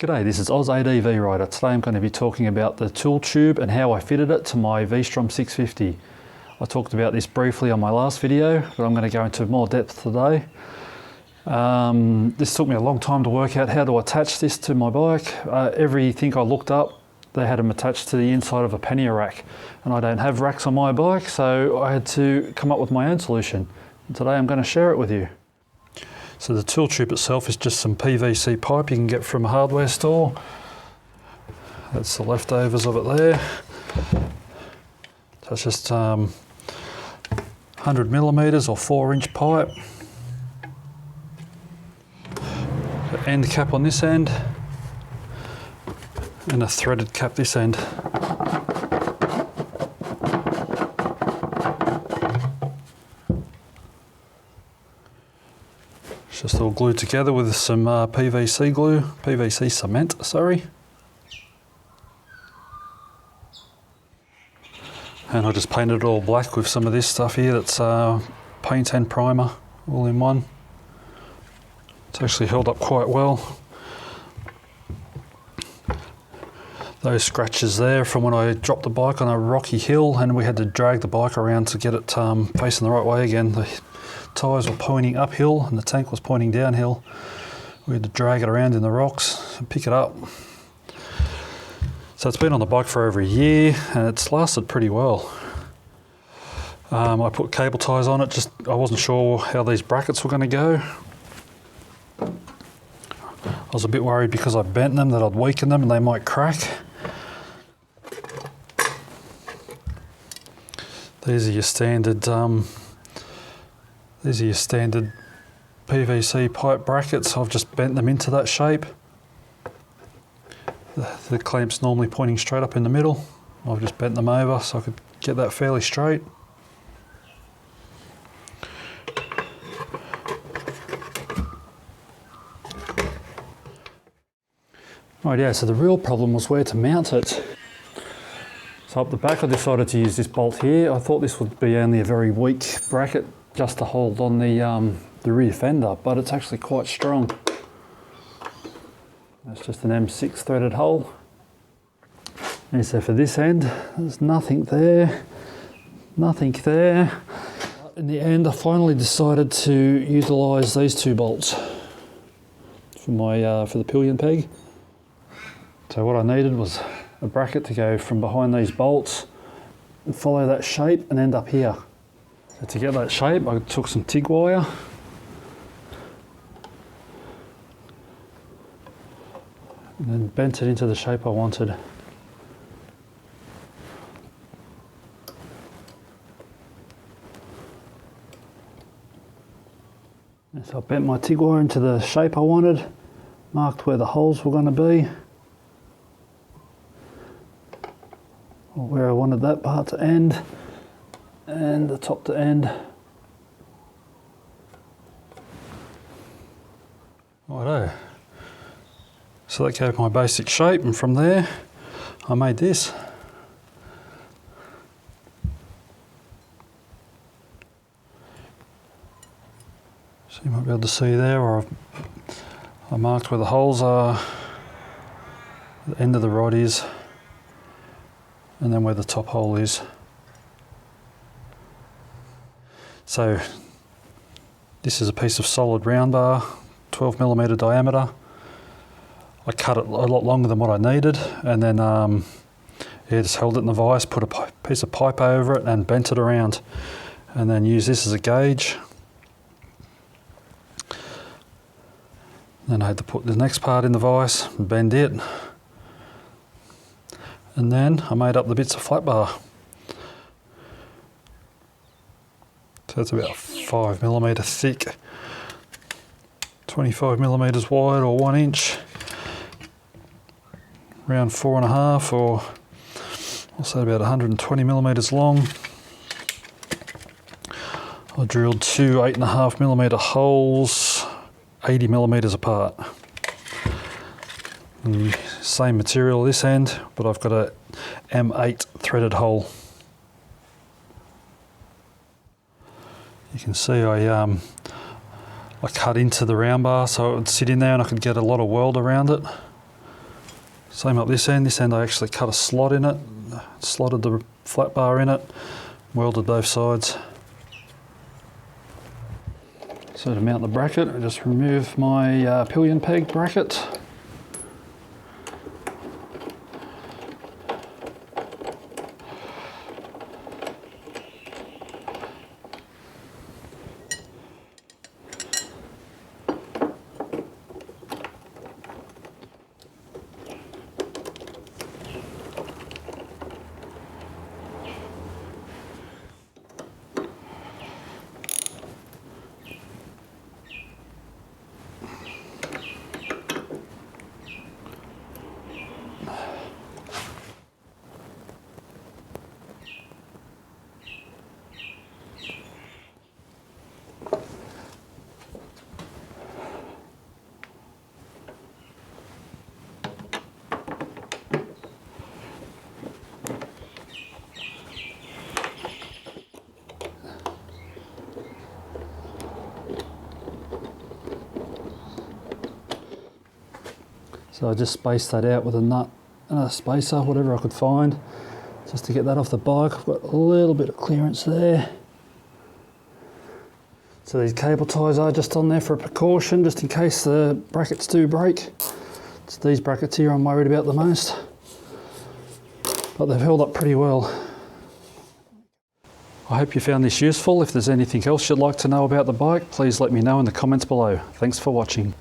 G'day, this is Oz ADV Rider. Today I'm going to be talking about the Tooltube and how I fitted it to my V-Strom 650. I talked about this briefly on my last video, but I'm going to go into more depth today. This took me a long time to work out how to attach this to my bike. Everything I looked up, they had them attached to the inside of a pannier rack, and I don't have racks on my bike, so I had to come up with my own solution. And today I'm going to share it with you. So the Tooltube itself is just some PVC pipe you can get from a hardware store. That's the leftovers of it there. So it's just 100 millimeters or 4-inch pipe. The end cap on this end and a threaded cap this end. Just all glued together with some PVC cement, sorry. And I just painted it all black with some of this stuff here that's paint and primer all in one. It's actually held up quite well. Those scratches there from when I dropped the bike on a rocky hill and we had to drag the bike around to get it facing the right way again. The tyres were pointing uphill and the tank was pointing downhill. We had to drag it around in the rocks and pick it up. So it's been on the bike for over a year and it's lasted pretty well. I put cable ties on it, I wasn't sure how these brackets were going to go. I was a bit worried because I bent them that I'd weaken them and they might crack. These are your standard PVC pipe brackets. I've just bent them into that shape. The clamp's normally pointing straight up in the middle. I've just bent them over so I could get that fairly straight. Right, yeah, so the real problem was where to mount it. So up the back I decided to use this bolt here. I thought this would be only a very weak bracket just to hold on the rear fender, but it's actually quite strong. That's just an M6 threaded hole. And so for this end, there's nothing there, nothing there. In the end, I finally decided to utilise these two bolts for my for the pillion peg. So what I needed was a bracket to go from behind these bolts and follow that shape and end up here. So to get that shape, I took some TIG wire and then bent it into the shape I wanted. And so I bent my TIG wire into the shape I wanted, marked where the holes were going to be, or where I wanted that part to end and the top to end. Righto. So that gave my basic shape, and from there I made this. So you might be able to see there where I marked where the holes are, the end of the rod is, and then where the top hole is. So this is a piece of solid round bar, 12mm diameter. I cut it a lot longer than what I needed, and then just held it in the vise, put a piece of pipe over it and bent it around, and then use this as a gauge. Then I had to put the next part in the vise and bend it. And then I made up the bits of flat bar. So that's about 5mm thick, 25mm wide or 1 inch, around 4.5 or I'll say about 120mm long. I drilled two 8.5mm holes, 80mm apart. And same material this end, but I've got a M8 threaded hole. You can see I cut into the round bar so it would sit in there and I could get a lot of weld around it. Same up this end. This end I actually cut a slot in it, slotted the flat bar in it, welded both sides. So to mount the bracket, I just remove my pillion peg bracket. So I just spaced that out with a nut and a spacer, whatever I could find, just to get that off the bike. I've got a little bit of clearance there. So these cable ties are just on there for a precaution, just in case the brackets do break. It's these brackets here I'm worried about the most, but they've held up pretty well. I hope you found this useful. If there's anything else you'd like to know about the bike, please let me know in the comments below. Thanks for watching.